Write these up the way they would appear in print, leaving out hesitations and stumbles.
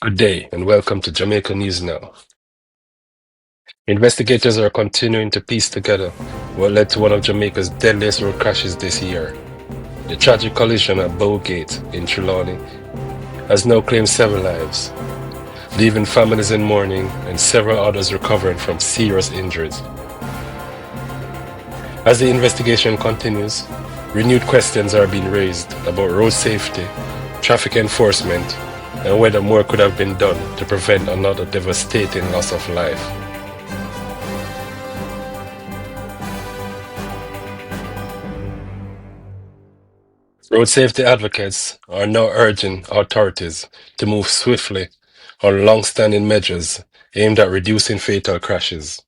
Good day and welcome to Jamaica News Now. Investigators are continuing to piece together what led to one of Jamaica's deadliest road crashes this year. The tragic collision at Bogue Gate in Trelawny has now claimed 7 lives, leaving families in mourning and several others recovering from serious injuries. As the investigation continues, renewed questions are being raised about road safety, traffic enforcement, and whether more could have been done to prevent another devastating loss of life. Road safety advocates are now urging authorities to move swiftly on long-standing measures aimed at reducing fatal crashes,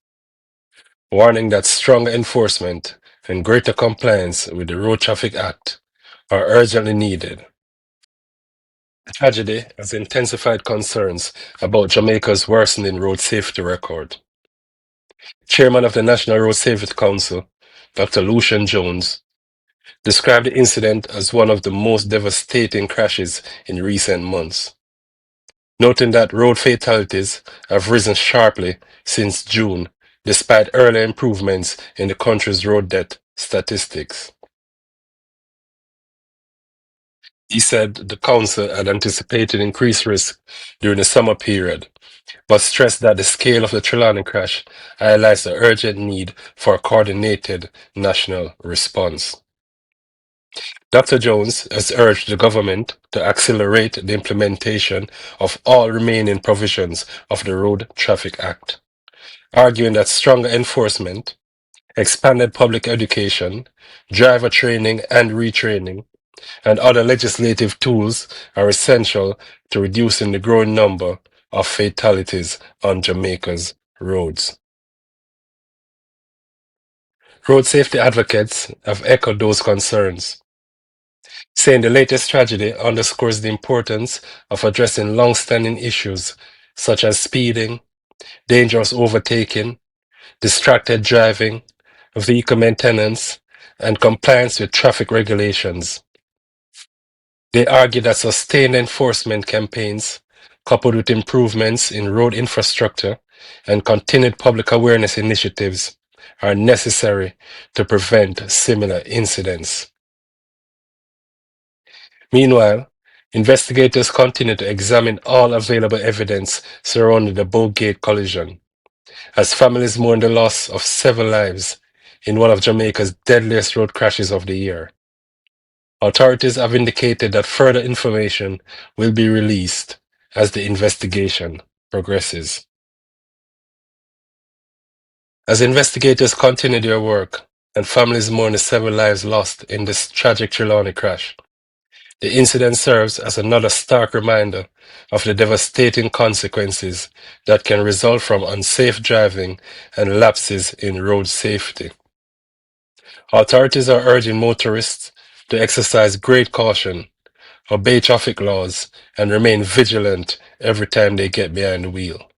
warning that stronger enforcement and greater compliance with the Road Traffic Act are urgently needed. The tragedy has intensified concerns about Jamaica's worsening road safety record. Chairman of the National Road Safety Council, Dr. Lucian Jones, described the incident as one of the most devastating crashes in recent months, noting that road fatalities have risen sharply since June, despite early improvements in the country's road death statistics. He said the council had anticipated increased risk during the summer period, but stressed that the scale of the Trelawny crash highlights the urgent need for a coordinated national response. Dr. Jones has urged the government to accelerate the implementation of all remaining provisions of the Road Traffic Act, arguing that stronger enforcement, expanded public education, driver training and retraining, and other legislative tools are essential to reducing the growing number of fatalities on Jamaica's roads. Road safety advocates have echoed those concerns, saying the latest tragedy underscores the importance of addressing long-standing issues such as speeding, dangerous overtaking, distracted driving, vehicle maintenance, and compliance with traffic regulations. They argue that sustained enforcement campaigns, coupled with improvements in road infrastructure and continued public awareness initiatives, are necessary to prevent similar incidents. Meanwhile, investigators continue to examine all available evidence surrounding the Bogue Gate collision, as families mourn the loss of 7 lives in one of Jamaica's deadliest road crashes of the year. Authorities have indicated that further information will be released as the investigation progresses. As investigators continue their work and families mourn the 7 lives lost in this tragic Trelawny crash, the incident serves as another stark reminder of the devastating consequences that can result from unsafe driving and lapses in road safety. Authorities are urging motorists to exercise great caution, obey traffic laws, and remain vigilant every time they get behind the wheel.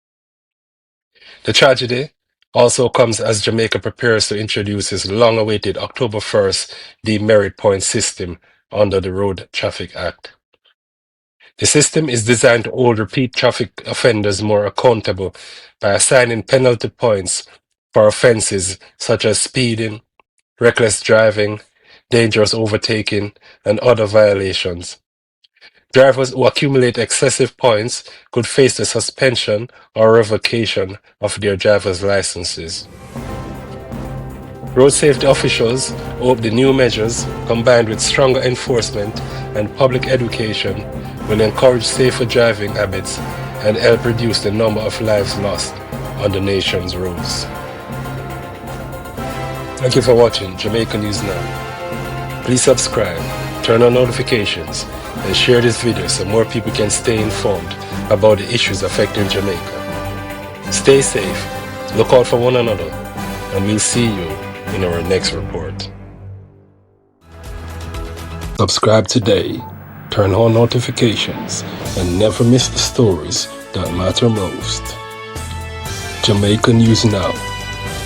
The tragedy also comes as Jamaica prepares to introduce its long-awaited October 1st demerit point system under the Road Traffic Act. The system is designed to hold repeat traffic offenders more accountable by assigning penalty points for offenses such as speeding, reckless driving, dangerous overtaking, and other violations. Drivers who accumulate excessive points could face the suspension or revocation of their driver's licenses. Road safety officials hope the new measures, combined with stronger enforcement and public education, will encourage safer driving habits and help reduce the number of lives lost on the nation's roads. Thank you for watching Jamaica News Now. Please subscribe, turn on notifications, and share this video so more people can stay informed about the issues affecting Jamaica. Stay safe, look out for one another, and we'll see you in our next report. Subscribe today, turn on notifications, and never miss the stories that matter most. Jamaica News Now,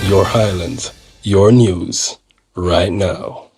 your Highlands, your news, right now.